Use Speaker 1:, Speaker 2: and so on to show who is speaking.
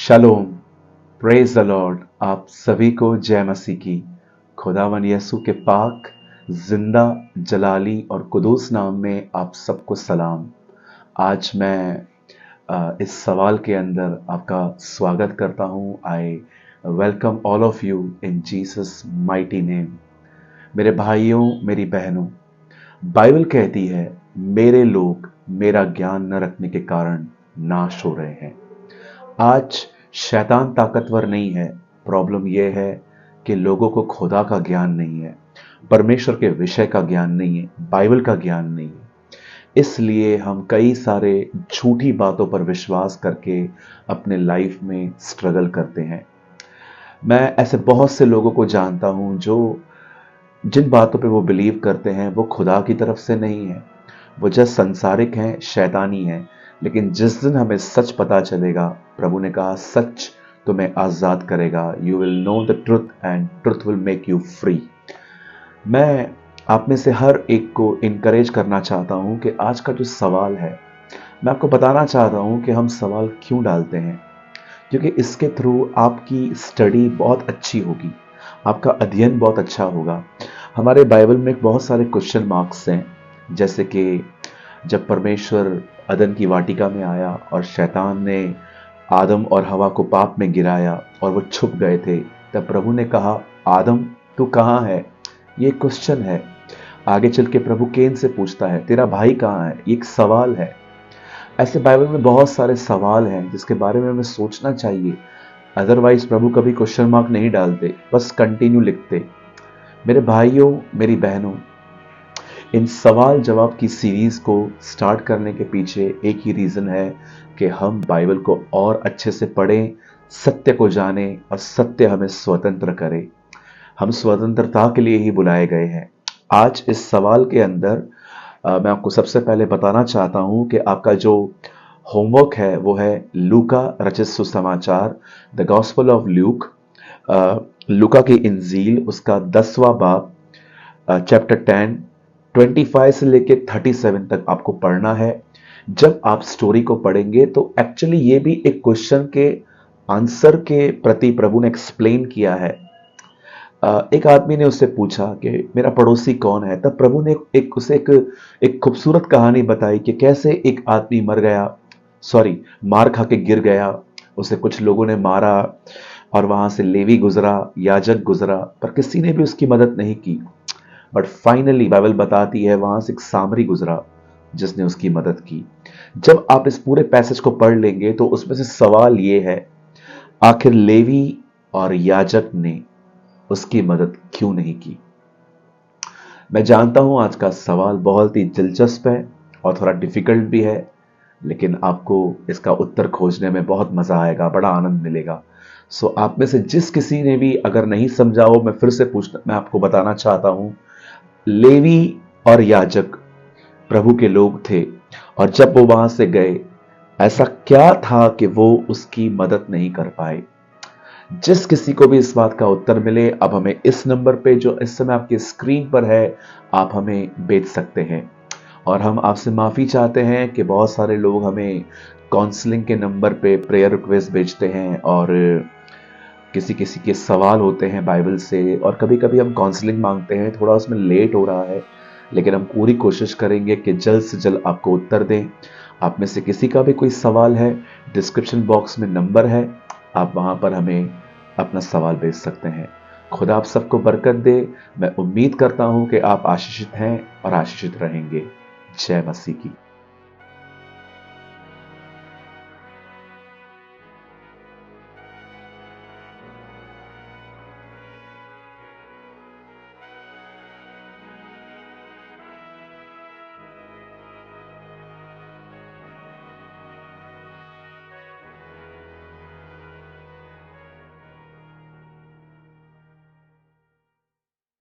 Speaker 1: शलोम, praise the Lord. आप सभी को जय मसीह की। खुदावन यीशु के पाक, जिंदा, जलाली और कुदूस नाम में आप सबको सलाम। आज मैं इस सवाल के अंदर आपका स्वागत करता हूं। I welcome all of you in Jesus mighty name. मेरे भाइयों, मेरी बहनों, बाइबल कहती है मेरे लोग मेरा ज्ञान न रखने के कारण नाश हो रहे हैं। आज शैतान ताकतवर नहीं है। प्रॉब्लम यह है कि लोगों को खुदा का ज्ञान नहीं है, परमेश्वर के विषय का ज्ञान नहीं है, बाइबल का ज्ञान नहीं है। इसलिए हम कई सारे झूठी बातों पर विश्वास करके अपने लाइफ में स्ट्रगल करते हैं। मैं ऐसे बहुत से लोगों को जानता हूं जो जिन बातों पे वो बिलीव करते हैं वो खुदा की तरफ से नहीं है, वो जस्ट संसारिक हैं, शैतानी हैं। लेकिन जिस दिन हमें सच पता चलेगा, प्रभु ने कहा सच तुम्हें आजाद करेगा। You will know the truth and truth will make you free. मैं आप में से हर एक को इनकरेज करना चाहता हूं कि आज का जो सवाल है, मैं आपको बताना चाहता हूं कि हम सवाल क्यों डालते हैं, क्योंकि इसके थ्रू आपकी स्टडी बहुत अच्छी होगी, आपका अध्ययन बहुत अच्छा होगा। हमारे बाइबल में बहुत सारे क्वेश्चन मार्क्स हैं, जैसे कि जब परमेश्वर अदन की वाटिका में आया और शैतान ने आदम और हवा को पाप में गिराया और वो छुप गए थे, तब प्रभु ने कहा आदम तू कहाँ है। ये क्वेश्चन है। आगे चल के प्रभु केन से पूछता है तेरा भाई कहाँ है। ये एक सवाल है। ऐसे बाइबल में बहुत सारे सवाल हैं जिसके बारे में हमें सोचना चाहिए। अदरवाइज प्रभु कभी क्वेश्चन मार्क नहीं डालते, बस कंटिन्यू लिखते। मेरे भाइयों, मेरी बहनों, इन सवाल जवाब की सीरीज को स्टार्ट करने के पीछे एक ही रीजन है कि हम बाइबल को और अच्छे से पढ़ें, सत्य को जानें और सत्य हमें स्वतंत्र करे। हम स्वतंत्रता के लिए ही बुलाए गए हैं। आज इस सवाल के अंदर मैं आपको सबसे पहले बताना चाहता हूं कि आपका जो होमवर्क है वो है लूका रचित सुसमाचार, द गॉस्पेल ऑफ ल्यूक, लूका की इंजील, उसका 10वां बाब, चैप्टर 10, 25 से लेके 37 तक आपको पढ़ना है। जब आप स्टोरी को पढ़ेंगे तो एक्चुअली ये भी एक क्वेश्चन के आंसर के प्रति प्रभु ने एक्सप्लेन किया है। एक आदमी ने उससे पूछा कि मेरा पड़ोसी कौन है। तब प्रभु ने उसे एक खूबसूरत कहानी बताई कि कैसे एक आदमी मार खा के गिर गया। उसे कुछ लोगों ने मारा और वहां से लेवी गुजरा, याजक गुजरा, पर किसी ने भी उसकी मदद नहीं की। बट फाइनली बाइबल बताती है वहां से एक सामरी गुजरा जिसने उसकी मदद की। जब आप इस पूरे पैसेज को पढ़ लेंगे तो उसमें से सवाल यह है, आखिर लेवी और याजक ने उसकी मदद क्यों नहीं की। मैं जानता हूं आज का सवाल बहुत ही दिलचस्प है और थोड़ा डिफिकल्ट भी है, लेकिन आपको इसका उत्तर खोजने में बहुत मजा आएगा, बड़ा आनंद मिलेगा। सो आप में से जिस किसी ने भी अगर नहीं समझा हो, मैं आपको बताना चाहता हूं, लेवी और याजक प्रभु के लोग थे और जब वो वहां से गए, ऐसा क्या था कि वो उसकी मदद नहीं कर पाए। जिस किसी को भी इस बात का उत्तर मिले, अब हमें इस नंबर पे जो इस समय आपकी स्क्रीन पर है, आप हमें भेज सकते हैं। और हम आपसे माफी चाहते हैं कि बहुत सारे लोग हमें काउंसलिंग के नंबर पे प्रेयर रिक्वेस्ट भेजते हैं और किसी किसी के सवाल होते हैं बाइबल से, और कभी कभी हम काउंसलिंग मांगते हैं। थोड़ा उसमें लेट हो रहा है, लेकिन हम पूरी कोशिश करेंगे कि जल्द से जल्द आपको उत्तर दें। आप में से किसी का भी कोई सवाल है, डिस्क्रिप्शन बॉक्स में नंबर है, आप वहां पर हमें अपना सवाल भेज सकते हैं। खुदा आप सबको बरकत दे। मैं उम्मीद करता हूं कि आप आशीषित हैं और आशीषित रहेंगे। जय मसीह की।